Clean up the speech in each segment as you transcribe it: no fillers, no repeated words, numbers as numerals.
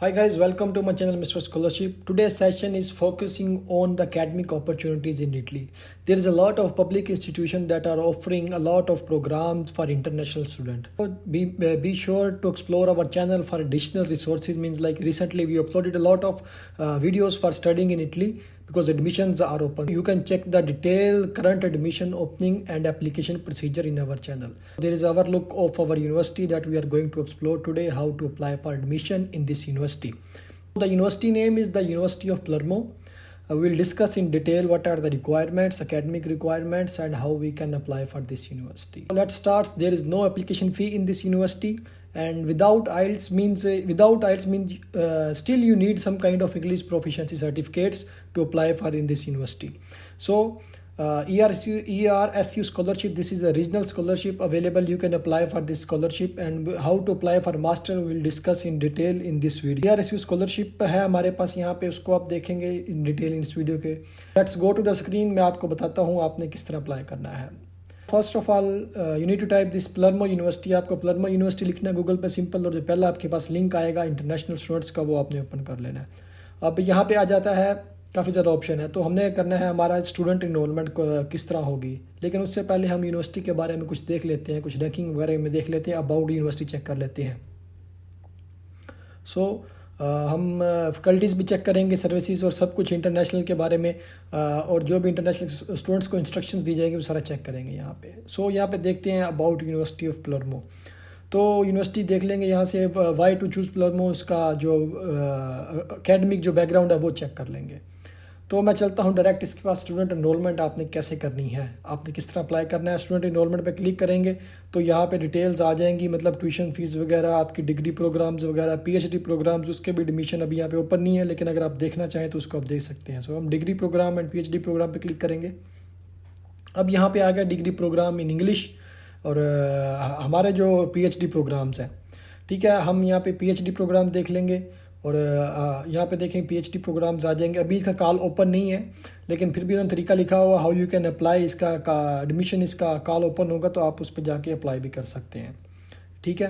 Hi guys, welcome to my channel Mr. Scholarship. Today's session is focusing on the academic opportunities in Italy. There is a lot of public institutions that are offering a lot of programs for international students. So be sure to explore our channel for additional resources. Means like recently we uploaded a lot of videos for studying in Italy because admissions are open. You can check the detailed current admission opening and application procedure in our channel. There is our look of our university that we are going to explore today, how to apply for admission in this university. The university name is the University of Palermo. We will discuss in detail what are the requirements, academic requirements, and how we can apply for this university. Let's start. There is no application fee in this university, and without IELTS means still you need some kind of English proficiency certificates to apply for in this university. So ERSU scholarship, this is a regional scholarship available. You can apply for this scholarship, and how to apply for master we will discuss in detail in this video. ERSU scholarship है हमारे पास यहाँ पे, उसको आप देखेंगे in detail in इस video के. Let's go to the screen. मैं आपको बताता हूँ आपने किस तरह अप्लाई करना है. First of all you need to type this Palermo university. आपको Palermo यूनिवर्सिटी लिखना है गूगल पे सिंपल, और जो पहला आपके पास लिंक आएगा इंटरनेशनल स्टूडेंट्स का वो आपने ओपन कर लेना है. अब यहाँ पे आ जाता है काफ़ी ज़्यादा ऑप्शन है, तो हमने करना है हमारा स्टूडेंट इनरोलमेंट किस तरह होगी. लेकिन उससे पहले हम यूनिवर्सिटी के बारे में कुछ देख लेते हैं, कुछ रैंकिंग वगैरह में देख लेते हैं, अबाउट यूनिवर्सिटी चेक कर लेते हैं. हम फैकल्टीज़ भी चेक करेंगे, सर्विसेज और सब कुछ इंटरनेशनल के बारे में, और जो भी इंटरनेशनल स्टूडेंट्स को इंस्ट्रक्शंस दी जाएंगी वो सारा चेक करेंगे यहाँ पे. यहाँ पे देखते हैं अबाउट यूनिवर्सिटी ऑफ Palermo. तो यूनिवर्सिटी देख लेंगे यहाँ से. वाई टू चूज़ Palermo, इसका जो एकेडमिक जो बैकग्राउंड है वो चेक कर लेंगे. तो मैं चलता हूँ डायरेक्ट इसके पास. स्टूडेंट इनरोलमेंट आपने कैसे करनी है, आपने किस तरह अप्लाई करना है. स्टूडेंट इनरोलमेंट पे क्लिक करेंगे तो यहाँ पे डिटेल्स आ जाएंगी, मतलब ट्यूशन फीस वगैरह, आपकी डिग्री प्रोग्राम्स वगैरह, पीएचडी प्रोग्राम्स, उसके भी एडमिशन अभी यहाँ पे ओपन नहीं है, लेकिन अगर आप देखना चाहें तो उसको आप देख सकते हैं. हम degree programme and PhD programme पे क्लिक करेंगे. अब यहाँ पे आ गया डिग्री प्रोग्राम इन इंग्लिश, और हमारे जो पीएचडी प्रोग्राम्स हैं, ठीक है, हम यहाँ पे पीएचडी प्रोग्राम देख लेंगे. और यहाँ पे देखें पीएचडी प्रोग्राम्स आ जाएंगे. अभी इसका कॉल ओपन नहीं है, लेकिन फिर भी उन्होंने तरीका लिखा हुआ हाउ यू कैन अप्लाई. इसका एडमिशन, इसका कॉल ओपन होगा तो आप उस पर जाके अप्लाई भी कर सकते हैं. ठीक है,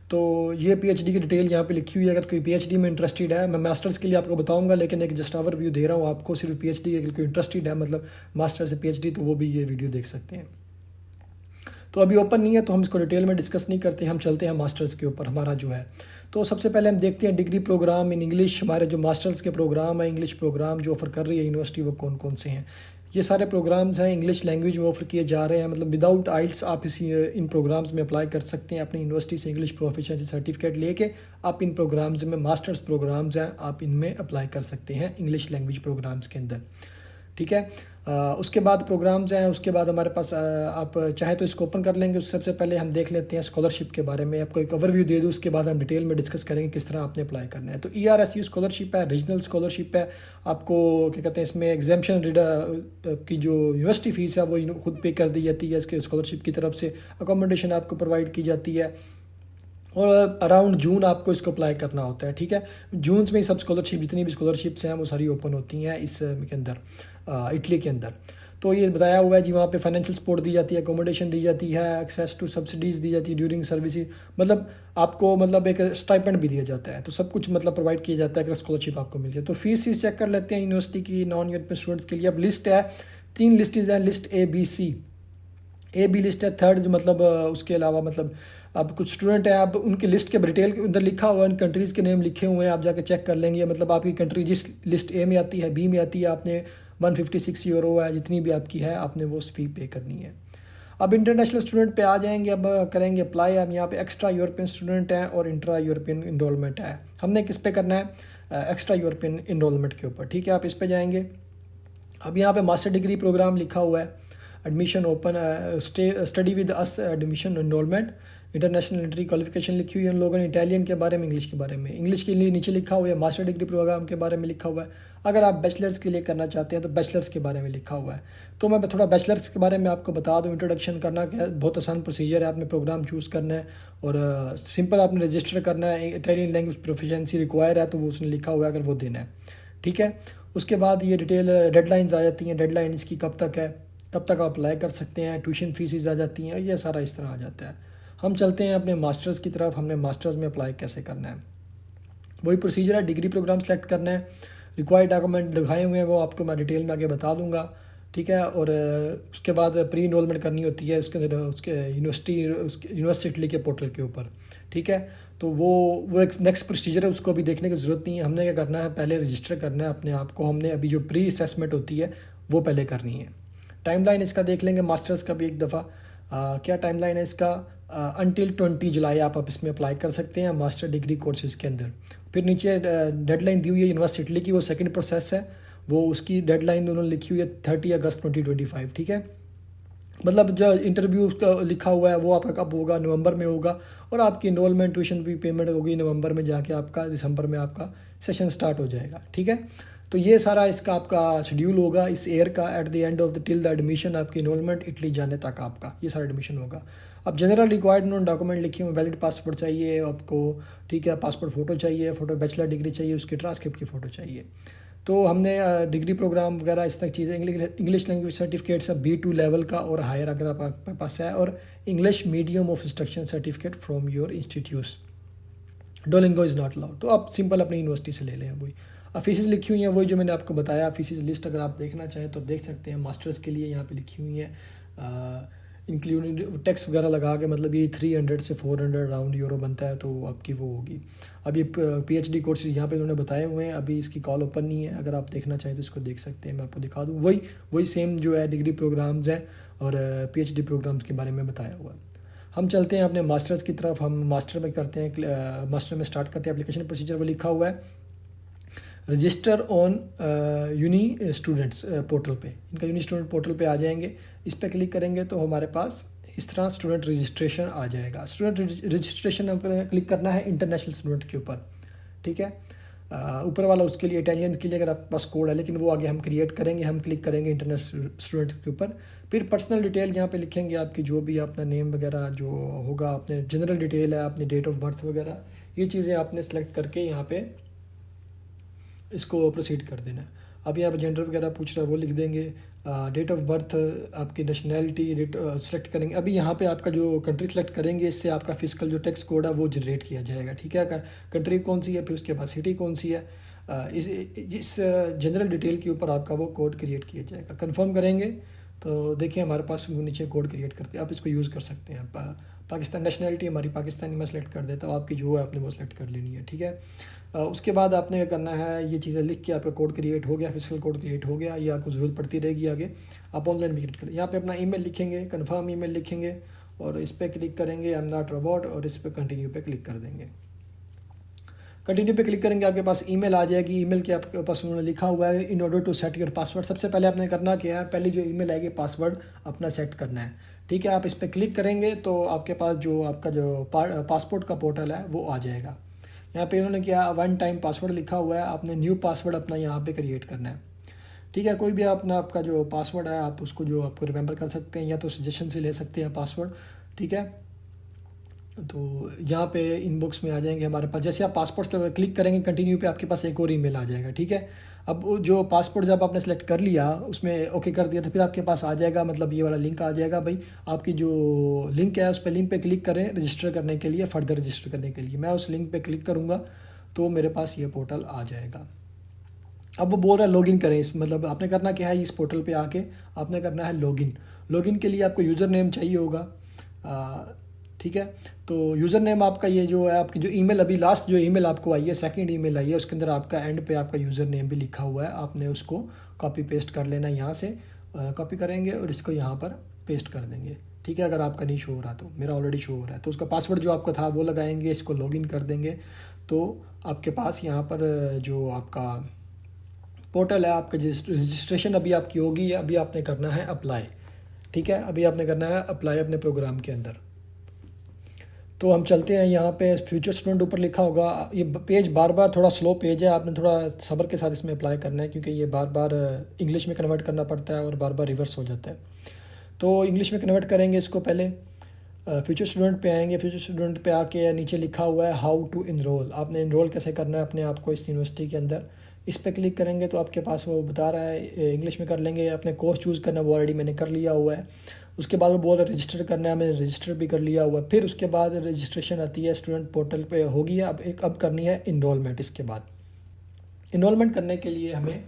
तो ये पीएचडी की डिटेल यहाँ पे लिखी हुई है. अगर कोई पीएचडी में इंटरेस्टेड है, मैं मास्टर्स के लिए आपको बताऊंगा, लेकिन एक जस्ट ओवरव्यू दे रहा हूँ आपको. सिर्फ पीएचडी अगर कोई इंटरेस्टेड है, मतलब मास्टर से पीएचडी, तो वो भी ये वीडियो देख सकते हैं. तो अभी ओपन नहीं है तो हम इसको डिटेल में डिस्कस नहीं करते, हम चलते हैं मास्टर्स के ऊपर हमारा जो है. तो सबसे पहले हम देखते हैं डिग्री प्रोग्राम इन इंग्लिश. हमारे जो मास्टर्स के प्रोग्राम है, इंग्लिश प्रोग्राम जो ऑफ़र कर रही है यूनिवर्सिटी, वो कौन कौन से हैं. ये सारे प्रोग्राम्स हैं इंग्लिश लैंग्वेज में ऑफ़र किए जा रहे हैं. मतलब विदाउट आइल्स आप इन प्रोग्राम्स में अप्लाई कर सकते हैं. अपनी यूनिवर्सिटी से इंग्लिश प्रोफिशिएंसी सर्टिफिकेट लेके आप इन प्रोग्राम्स में, मास्टर्स प्रोग्राम्स हैं, आप इनमें अप्लाई कर सकते हैं इंग्लिश लैंग्वेज प्रोग्राम्स के अंदर. ठीक है, उसके बाद प्रोग्राम्स हैं. उसके बाद हमारे पास आप चाहे तो इसको ओपन कर लेंगे. उससे सबसे पहले हम देख लेते हैं स्कॉलरशिप के बारे में. आपको एक ओवरव्यू दे दूँ, उसके बाद हम डिटेल में डिस्कस करेंगे किस तरह आपने अप्लाई करना है. तो ERSU स्कॉलरशिप है, रीजनल स्कॉलरशिप है. आपको क्या कहते हैं, इसमें एग्जाम्शन की जो यूनिवर्सिटी फ़ीस है वो खुद पे कर दी जाती है. इसके स्कॉलरशिप की तरफ से अकोमोडेशन आपको प्रोवाइड की जाती है, और अराउंड जून आपको इसको अप्लाई करना होता है. ठीक है, जून में सब स्कॉलरशिप, जितनी भी स्कॉलरशिप्स हैं वो सारी ओपन होती हैं इस के अंदर, इटली के अंदर. तो ये बताया हुआ है जी, वहाँ पे फाइनेंशियल सपोर्ट दी जाती है, अकोमोडेशन दी जाती है, एक्सेस टू सब्सिडीज़ दी जाती है ड्यूरिंग सर्विसेज, मतलब आपको मतलब एक स्टाइपेंड भी दिया जाता है. तो सब कुछ मतलब प्रोवाइड किया जाता है अगर स्कॉलरशिप आपको मिल जाए. तो फीस चेक कर लेते हैं यूनिवर्सिटी की नॉन यूरोपियन स्टूडेंट्स के लिए. अब लिस्ट है, 3 लिस्टेज हैं, लिस्ट ए बी लिस्ट है. थर्ड जो मतलब उसके अलावा मतलब अब कुछ स्टूडेंट हैं, अब उनकी लिस्ट के डिटेल के अंदर लिखा हुआ है, उन कंट्रीज़ के नेम लिखे हुए हैं, आप जाके चेक कर लेंगे. मतलब आपकी कंट्री जिस लिस्ट ए में आती है, बी में आती है, आपने 156 यूरो है, जितनी भी आपकी है, आपने वो फ़ी पे करनी है. अब इंटरनेशनल स्टूडेंट पे आ जाएंगे. अब करेंगे अप्लाई. हम यहाँ पे एक्स्ट्रा यूरोपियन स्टूडेंट हैं और इंट्रा यूरोपियन इनरोलमेंट है. हमने किस पे करना है, एक्स्ट्रा यूरोपियन इनरोलमेंट के ऊपर. ठीक है, आप इस पे जाएंगे. अब यहाँ पे मास्टर डिग्री प्रोग्राम लिखा हुआ है, admission open, study with us admission enrolment, international entry qualification लिखी हुई है उन लोगों ने. इटालियन के बारे में, इंग्लिश के बारे में. इंग्लिश के लिए नीचे लिखा हुआ है, मास्टर डिग्री प्रोग्राम के बारे में लिखा हुआ है. अगर आप बैचलर्स के लिए करना चाहते हैं तो बैचलर्स के बारे में लिखा हुआ है. तो मैं थोड़ा बैचलर्स के बारे में आपको बता दूं. इंट्रोडक्शन करना क्या, बहुत आसान प्रोसीजर है. आपने प्रोग्राम चूज़ करना है और सिंपल आपने रजिस्टर करना है. इटालियन लैंग्वेज प्रोफिशिएंसी रिक्वायर है, तो वो उसने लिखा हुआ है, अगर वो देना है. ठीक है, उसके बाद ये डिटेल डेडलाइंस आ जाती हैं. डेडलाइन इसकी कब तक है, कब तक आप अप्लाई कर सकते हैं, ट्यूशन फीस आ जाती हैं, ये सारा इस तरह आ जाता है. हम चलते हैं अपने मास्टर्स की तरफ. हमने मास्टर्स में अप्लाई कैसे करना है. वही प्रोसीजर है, डिग्री प्रोग्राम सेलेक्ट करना है, रिक्वायर्ड डॉक्यूमेंट दिखाए हुए हैं वो आपको मैं डिटेल में आगे बता दूंगा, ठीक है। और उसके बाद प्री इनरोलमेंट करनी होती है उसके अंदर, उसके यूनिवर्सिटी के पोर्टल के ऊपर, ठीक है। तो वो एक नेक्स्ट प्रोसीजर है, उसको अभी देखने की ज़रूरत नहीं है। हमने क्या करना है, पहले रजिस्टर करना है अपने आप को। हमने अभी जो प्री असेसमेंट होती है वो पहले करनी है। टाइमलाइन इसका देख लेंगे मास्टर्स का भी एक दफ़ा। क्या टाइमलाइन है इसका, अनटिल 20 जुलाई आप इसमें अप्लाई कर सकते हैं मास्टर डिग्री कोर्सेज़ के अंदर। फिर नीचे डेडलाइन दी हुई है यूनिवर्सिटी की, वो सेकंड प्रोसेस है, वो उसकी डेडलाइन उन्होंने लिखी हुई है 30 अगस्त 2025, ठीक है। मतलब जो इंटरव्यू का लिखा हुआ है वो आपका कब होगा, नवंबर में होगा, और आपकी इनरोलमेंट ट्यूशन भी पेमेंट होगी नवंबर में जाके, आपका दिसंबर में आपका सेशन स्टार्ट हो जाएगा, ठीक है। तो ये सारा इसका आपका शेड्यूल होगा इस ईयर का। At the end of the till the admission आपकी इनरोलमेंट इटली जाने तक आपका ये सारा एडमिशन होगा। अब जनरल रिक्वायर्ड उन्होंने डॉक्यूमेंट लिखे हुए, वैलिड पासपोर्ट चाहिए आपको, ठीक है, पासपोर्ट फ़ोटो चाहिए, फ़ोटो बैचलर डिग्री चाहिए, उसकी ट्रांसक्रिप्ट की फ़ोटो चाहिए। तो हमने डिग्री प्रोग्राम वगैरह इस तक चीज़ें, इंग्लिश लैंग्वेज सर्टिफिकेट्स है B2 लेवल का और हायर अगर आपके पास है, और English medium of instruction certificate from your institute. Duolingo is not allowed. तो आप सिंपल अपनी यूनिवर्सिटी से ले लें। वही फीसेस लिखी हुई हैं, वही जो मैंने आपको बताया। फीसेस लिस्ट अगर आप देखना चाहें तो देख सकते हैं। मास्टर्स के लिए यहाँ पे लिखी हुई है, इंक्लूडिंग टैक्स वगैरह लगा के, मतलब ये 300 से 400 राउंड यूरो बनता है, तो आपकी वो होगी। अब ये PhD कोर्सेज यहाँ पे उन्होंने बताए हुए हैं, अभी इसकी कॉल ओपन नहीं है, अगर आप देखना चाहें तो इसको देख सकते हैं। मैं आपको दिखा दूँ, वही सेम जो है डिग्री प्रोग्राम्स हैं और PhD प्रोग्राम्स के बारे में बताया हुआ है। हम चलते हैं अपने मास्टर्स की तरफ। हम मास्टर में करते हैं, मास्टर में स्टार्ट करते हैं। एप्लीकेशन प्रोसीजर वो लिखा हुआ है, register on uni students portal पे। इनका यूनी स्टूडेंट पोर्टल पे आ जाएंगे, इस पर क्लिक करेंगे तो हमारे पास इस तरह स्टूडेंट रजिस्ट्रेशन आ जाएगा। स्टूडेंट रजिस्ट्रेशन पर क्लिक करना है इंटरनेशनल स्टूडेंट के ऊपर, ठीक है। ऊपर वाला उसके लिए इटालियन के लिए अगर आपके पास कोड है, लेकिन वो आगे हम क्रिएट करेंगे। हम क्लिक करेंगे इंटरनेशनल स्टूडेंट के ऊपर, फिर पर्सनल डिटेल यहाँ पे लिखेंगे, आपकी जो भी अपना नेम वगैरह जो होगा, अपने जनरल डिटेल है, अपनी डेट ऑफ बर्थ वगैरह, ये चीज़ें आपने सेलेक्ट करके यहाँ पे इसको प्रोसीड कर देना। अब यहाँ पे जेंडर वगैरह पूछ रहा है, वो लिख देंगे। डेट ऑफ बर्थ, आपकी नेशनैलिटी डेट सेलेक्ट करेंगे। अभी यहाँ पे आपका जो कंट्री सेलेक्ट करेंगे, इससे आपका फिजिकल जो टैक्स कोड है वो जनरेट किया जाएगा, ठीक है। कंट्री कौन सी है, फिर उसके बाद सिटी कौन सी है, इस जनरल डिटेल के ऊपर आपका वो कोड क्रिएट किया जाएगा। कंफर्म करेंगे तो देखिए हमारे पास वो नीचे कोड क्रिएट करते हैं, आप इसको यूज़ कर सकते हैं। पाकिस्तान नेशनैलिटी हमारी पाकिस्तानी में सेलेक्ट कर देता हूँ, आपकी जो है आपने वो सेलेक्ट कर लेनी है, ठीक है। उसके बाद आपने क्या करना है, ये चीज़ें लिख के आपका कोड क्रिएट हो गया, फिजिकल कोड क्रिएट हो गया। ये आपको ज़रूरत पड़ती रहेगी आगे, आप ऑनलाइन भी क्रिएट करें। यहाँ पे अपना ईमेल लिखेंगे, कंफर्म ईमेल लिखेंगे और इस पर क्लिक करेंगे, आई एम नॉट रोबोट, और इस पर कंटिन्यू पे क्लिक कर देंगे। कंटिन्यू पे क्लिक करेंगे, आपके पास ईमेल आ जाएगी। ईमेल के आपके पास उन्होंने लिखा हुआ है, in order to set your password. सबसे पहले आपने करना क्या है, पहले जो ईमेल आएगी पासवर्ड अपना सेट करना है, ठीक है। आप इस पर क्लिक करेंगे तो आपके पास जो आपका जो पासपोर्ट का पोर्टल है वो आ जाएगा। यहाँ पे उन्होंने क्या 1 टाइम पासवर्ड लिखा हुआ है, आपने न्यू पासवर्ड अपना यहाँ पे क्रिएट करना है, ठीक है। कोई भी अपना आपका जो पासवर्ड है आप उसको जो आपको रिमेंबर कर सकते हैं, या तो सजेशन से ले सकते हैं पासवर्ड, ठीक है। तो यहाँ पे इनबॉक्स में आ जाएंगे हमारे पास। जैसे आप पासपोर्ट क्लिक करेंगे कंटिन्यू पे, आपके पास एक और ईमेल आ जाएगा, ठीक है। अब जो पासपोर्ट जब आपने सेलेक्ट कर लिया, उसमें ओके कर दिया, तो फिर आपके पास आ जाएगा, मतलब ये वाला लिंक आ जाएगा भाई। आपकी जो लिंक है उस पर लिंक पे क्लिक करें रजिस्टर करने के लिए, फर्दर रजिस्टर करने के लिए। मैं उस लिंक पे क्लिक करूँगा तो मेरे पास ये पोर्टल आ जाएगा। अब वो बोल रहा है लॉगिन करें, इस मतलब आपने करना क्या है, इस पोर्टल पे आके आपने करना है लॉगिन। लॉगिन के लिए आपको यूज़र नेम चाहिए होगा, ठीक है। तो यूज़र नेम आपका ये जो है, आपकी जो ईमेल अभी लास्ट जो ईमेल आपको आई है, सेकंड ईमेल आई है, उसके अंदर आपका एंड पे आपका यूज़र नेम भी लिखा हुआ है। आपने उसको कॉपी पेस्ट कर लेना, यहाँ से कॉपी करेंगे और इसको यहाँ पर पेस्ट कर देंगे, ठीक है। अगर आपका नहीं शो हो रहा तो, मेरा ऑलरेडी शो हो रहा है, तो उसका पासवर्ड जो आपका था वो लगाएंगे, इसको लॉगिन कर देंगे। तो आपके पास यहाँ पर जो आपका पोर्टल है, आपका रजिस्ट्रेशन अभी आपकी होगी। अभी आपने करना है अप्लाई, ठीक है। अभी आपने करना है अप्लाई अपने प्रोग्राम के अंदर। तो हम चलते हैं, यहाँ पे फ्यूचर स्टूडेंट ऊपर लिखा होगा। ये पेज बार बार थोड़ा स्लो पेज है, आपने थोड़ा सब्र के साथ इसमें अप्लाई करना है, क्योंकि ये बार बार इंग्लिश में कन्वर्ट करना पड़ता है और बार बार रिवर्स हो जाता है। तो इंग्लिश में कन्वर्ट करेंगे इसको। पहले फ्यूचर स्टूडेंट पे आएंगे। फ्यूचर स्टूडेंट पे आके नीचे लिखा हुआ है हाउ टू इनरोल। आपने इनरोल कैसे करना है अपने आप को इस यूनिवर्सिटी के अंदर। इस पर क्लिक करेंगे तो आपके पास वो बता रहा है, इंग्लिश में कर लेंगे। अपने कोर्स चूज़ करना वो ऑलरेडी मैंने कर लिया हुआ है। उसके बाद वो बोल रहा है रजिस्टर करना है, मैंने रजिस्टर भी कर लिया हुआ है। फिर उसके बाद रजिस्ट्रेशन आती है स्टूडेंट पोर्टल पे होगी। अब करनी है इनरोलमेंट। इसके बाद इनरोलमेंट करने के लिए हमें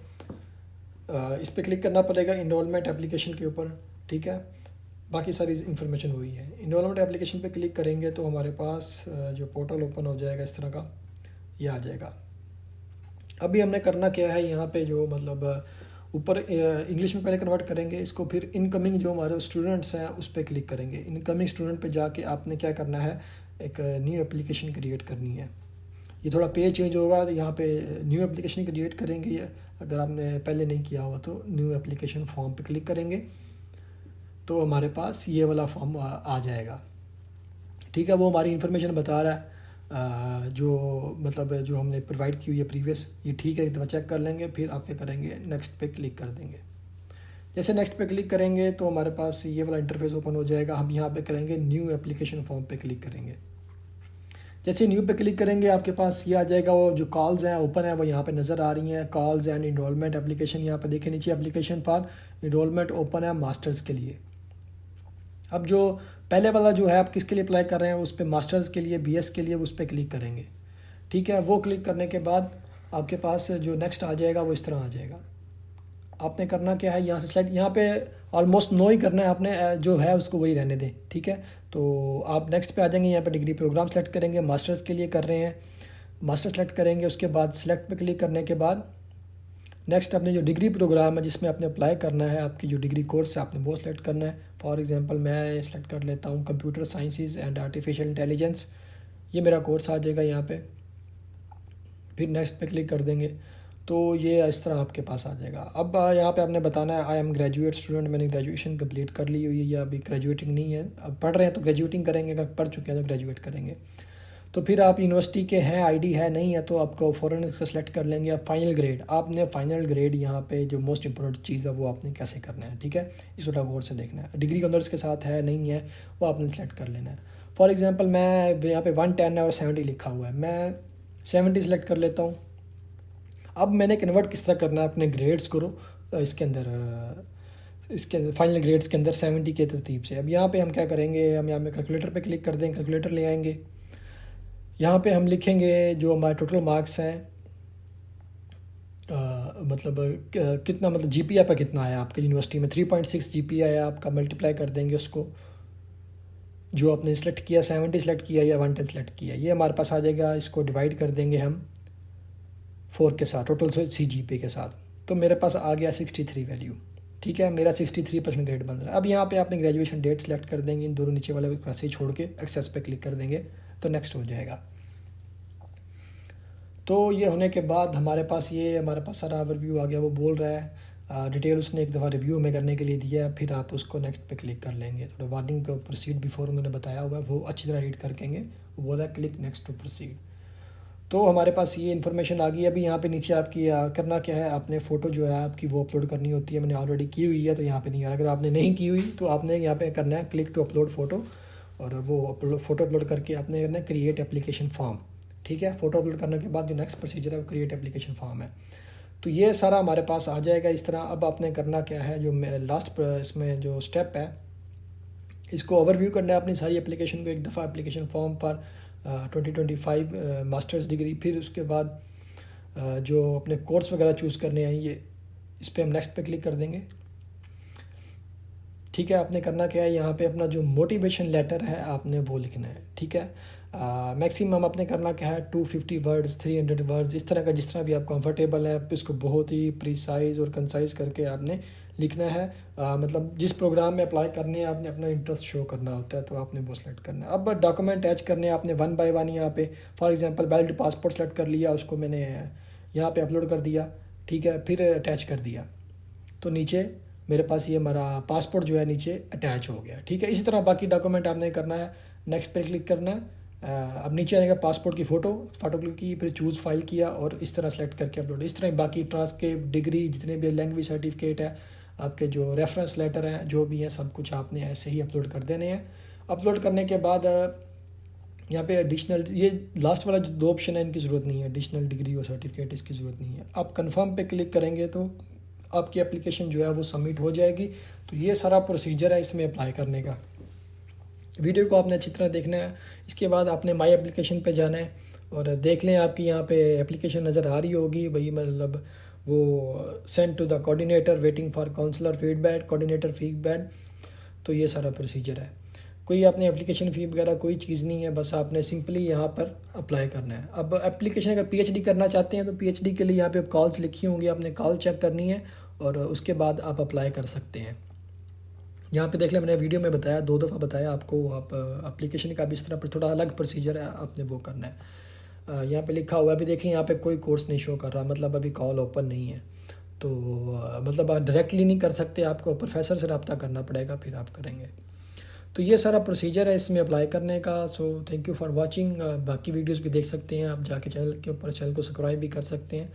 इस पर क्लिक करना पड़ेगा इनरोलमेंट एप्लीकेशन के ऊपर, ठीक है। बाकी सारी इन्फॉर्मेशन वही है। इनरोलमेंट एप्लीकेशन पे क्लिक करेंगे तो हमारे पास जो पोर्टल ओपन हो जाएगा इस तरह का, ये आ जाएगा। अभी हमने करना क्या है, यहाँ पे जो मतलब ऊपर इंग्लिश में पहले कन्वर्ट करेंगे इसको, फिर इनकमिंग जो हमारे स्टूडेंट्स हैं उस पर क्लिक करेंगे। इनकमिंग स्टूडेंट पे जाके आपने क्या करना है, एक न्यू एप्लीकेशन क्रिएट करनी है। ये थोड़ा पेज चेंज होगा, यहाँ पे न्यू एप्लीकेशन क्रिएट करेंगे। अगर आपने पहले नहीं किया हुआ तो न्यू एप्लीकेशन फॉर्म पे क्लिक करेंगे तो हमारे पास ये वाला फॉर्म आ जाएगा, ठीक है। वो हमारी इन्फॉर्मेशन बता रहा है जो मतलब जो हमने प्रोवाइड की हुई है प्रीवियस, ये ठीक है, एक दफ़ा चेक कर लेंगे। फिर आप क्या करेंगे, नेक्स्ट पे क्लिक कर देंगे। जैसे नेक्स्ट पे क्लिक करेंगे तो हमारे पास ये वाला इंटरफेस ओपन हो जाएगा। हम यहाँ पे करेंगे न्यू एप्लीकेशन फॉर्म पे क्लिक करेंगे। जैसे न्यू पे क्लिक करेंगे आपके पास ये आ जाएगा। वो जो कॉल्स हैं ओपन है वो यहाँ पे नज़र आ रही हैं, कॉल्स एंड इनरोलमेंट एप्लीकेशन। यहाँ पे देखिए नीचे एप्लीकेशन फॉर इनरोलमेंट ओपन है मास्टर्स के लिए। अब जो पहले वाला जो है आप किसके लिए अप्लाई कर रहे हैं, उस पर मास्टर्स के लिए, बीएस के लिए, उस पर क्लिक करेंगे, ठीक है। वो क्लिक करने के बाद आपके पास जो नेक्स्ट आ जाएगा वो इस तरह आ जाएगा। आपने करना क्या है, यहाँ से स्लाइड, यहाँ पे ऑलमोस्ट नो ही करना है आपने, जो है उसको वही रहने दें, ठीक है। तो आप नेक्स्ट पे आ जाएंगे, यहाँ पे डिग्री प्रोग्राम सेलेक्ट करेंगे, मास्टर्स के लिए कर रहे हैं, मास्टर सेलेक्ट करेंगे। उसके बाद सेलेक्ट पे क्लिक करने के बाद नेक्स्ट अपने जो डिग्री प्रोग्राम है जिसमें आपने अप्लाई करना है, आपकी जो डिग्री कोर्स है आपने वो सिलेक्ट करना है। फॉर एग्जांपल मैं सेलेक्ट कर लेता हूँ computer sciences and artificial intelligence, ये मेरा कोर्स आ जाएगा यहाँ पे। फिर नेक्स्ट पे क्लिक कर देंगे तो ये इस तरह आपके पास आ जाएगा। अब यहाँ पे आपने बताना है आई एम ग्रेजुएट स्टूडेंट, मैंने ग्रेजुएशन कंप्लीट कर ली हुई है या अभी ग्रेजुएटिंग नहीं है, अब पढ़ रहे हैं तो ग्रेजुएटिंग करेंगे, अगर पढ़ चुके हैं तो ग्रेजुएट करेंगे। तो फिर आप यूनिवर्सिटी के हैं, आईडी है, नहीं है तो आपको फ़ौरन इसका सेलेक्ट कर लेंगे। अब फाइनल ग्रेड, आपने फाइनल ग्रेड यहाँ पे जो मोस्ट इंपॉर्टेंट चीज़ है वो आपने कैसे करना है, ठीक है, इस थोड़ा गौर से देखना है। डिग्री ऑनर्स के साथ है नहीं है वो आपने सेलेक्ट कर लेना है। फॉर एग्जांपल मैं यहाँ पे 110 है और 70 लिखा हुआ है, मैं 70 सेलेक्ट कर लेता हूँ। अब मैंने कन्वर्ट किस तरह करना है अपने ग्रेड्स को इसके अंदर फाइनल ग्रेड्स के अंदर 70 के तरतीब से। अब यहाँ पे हम क्या करेंगे, हम यहाँ पे कैलकुलेटर पे क्लिक कर देंगे, कैलकुलेटर ले आएंगे। यहाँ पे हम लिखेंगे जो हमारे टोटल मार्क्स हैं, मतलब कितना, मतलब जीपीए पर कितना आया आपके यूनिवर्सिटी में, 3.6 जीपीए आया आपका, मल्टीप्लाई कर देंगे उसको, जो आपने सेलेक्ट किया 70 सेलेक्ट किया या 110 सेलेक्ट किया, ये हमारे पास आ जाएगा। इसको डिवाइड कर देंगे हम 4 के साथ, टोटल सी जीपीए के साथ, तो मेरे पास आ गया 63 वैल्यू, ठीक है, मेरा 63% ग्रेड बन रहा है। अब यहाँ पे आपने ग्रेजुएशन डेट सेलेक्ट कर देंगे, इन दोनों नीचे वाले वैसे ही छोड़ के एक्सेस पे क्लिक कर देंगे तो नेक्स्ट हो जाएगा। तो ये होने के बाद हमारे पास सारा ओवरव्यू आ गया। वो बोल रहा है डिटेल उसने एक दफ़ा रिव्यू में करने के लिए दिया है, फिर आप उसको नेक्स्ट पे क्लिक कर लेंगे। थोड़ा वार्निंग को प्रोसीड बिफोर उन्होंने बताया हुआ है, वो अच्छी तरह रीड करकेंगे। वो बोला क्लिक नेक्स्ट टू प्रोसीड। तो हमारे पास ये इन्फॉर्मेशन आ गई। अभी यहाँ पे नीचे आपकी करना क्या है, आपने फ़ोटो जो है आपकी वो अपलोड करनी होती है। मैंने ऑलरेडी की हुई है तो यहाँ पे नहीं आ रहा। अगर आपने नहीं की हुई तो आपने यहाँ पे करना है क्लिक टू अपलोड फ़ोटो, और वो फ़ोटो अपलोड करके आपने करना है क्रिएट एप्लीकेशन फॉर्म, ठीक है। फ़ोटो अपलोड करने के बाद जो नेक्स्ट प्रोसीजर है वो क्रिएट एप्लीकेशन फॉर्म है। तो ये सारा हमारे पास आ जाएगा इस तरह। अब आपने करना क्या है, जो लास्ट इसमें जो स्टेप है इसको ओवरव्यू करना है अपनी सारी एप्लीकेशन को एक दफ़ा, एप्लीकेशन फॉर्म पर 2025 मास्टर्स डिग्री। फिर उसके बाद जो अपने कोर्स वगैरह चूज़ करने हैं ये, इस पर हम नेक्स्ट पे क्लिक कर देंगे, ठीक है। आपने करना क्या है, यहाँ पे अपना जो मोटिवेशन लेटर है आपने वो लिखना है, ठीक है। मैक्सिमम आपने करना क्या है 250 वर्ड्स, 300 वर्ड्स, इस तरह का जिस तरह भी आप कंफर्टेबल है, इसको बहुत ही प्रिसाइज और कंसाइज करके आपने लिखना है। मतलब जिस प्रोग्राम में अप्लाई करने हैं आपने अपना इंटरेस्ट शो करना होता है तो आपने वो सेलेक्ट करना है। अब डॉक्यूमेंट अटैच करने हैं आपने 1 बाय 1 यहाँ पे। For example valid passport select कर लिया, उसको मैंने यहाँ पे अपलोड कर दिया, ठीक है, फिर अटैच कर दिया तो नीचे मेरे पास ये हमारा पासपोर्ट जो है नीचे अटैच हो गया, ठीक है। इसी तरह बाकी डॉक्यूमेंट आपने करना है, नेक्स्ट पे क्लिक करना है। अब नीचे आएगा पासपोर्ट की फ़ोटो क्लिक की, फिर चूज़ फाइल किया और इस तरह सेलेक्ट करके अपलोड। इस तरह बाकी ट्रांसक्रिप्ट, डिग्री, जितने भी लैंग्वेज सर्टिफिकेट है, आपके जो रेफरेंस लेटर हैं, जो भी हैं, सब कुछ आपने ऐसे ही अपलोड कर देने हैं। अपलोड करने के बाद यहाँ पे एडिशनल, ये लास्ट वाला जो 2 ऑप्शन है इनकी ज़रूरत नहीं है, एडिशनल डिग्री और सर्टिफिकेट, इसकी ज़रूरत नहीं है। आप कंफर्म पे क्लिक करेंगे तो आपकी एप्लीकेशन जो है वो सबमिट हो जाएगी। तो ये सारा प्रोसीजर है इसमें अप्लाई करने का। वीडियो को आपने अच्छी तरह देखना है। इसके बाद आपने माई एप्लीकेशन पे जाना है और देख लें आपकी यहाँ पे एप्लीकेशन नज़र आ रही होगी भाई, मतलब वो send to the coordinator waiting for counsellor feedback, coordinator feedback. तो ये सारा प्रोसीजर है। कोई आपने एप्लीकेशन फ़ी वगैरह कोई चीज़ नहीं है, बस आपने सिंपली यहाँ पर अप्लाई करना है। अब एप्लीकेशन अगर पीएचडी करना चाहते हैं तो पीएचडी के लिए यहाँ पे कॉल्स लिखी होंगी, आपने कॉल चेक करनी है और उसके बाद आप अप्लाई कर सकते हैं। यहाँ पे देख लें, मैंने वीडियो में बताया, 2 दफ़ा बताया आपको। आप एप्लीकेशन का भी इस तरह पर थोड़ा अलग प्रोसीजर है, आपने वो करना है। यहाँ पे लिखा हुआ है, अभी देखिए यहाँ पे कोई कोर्स नहीं शो कर रहा, मतलब अभी कॉल ओपन नहीं है। तो मतलब आप डायरेक्टली नहीं कर सकते, आपको प्रोफेसर से रब्ता करना पड़ेगा, फिर आप करेंगे। तो ये सारा प्रोसीजर है इसमें अप्लाई करने का। So thank you for watching. बाकी वीडियोस भी देख सकते हैं आप जाके चैनल के ऊपर, चैनल को सब्सक्राइब भी कर सकते हैं।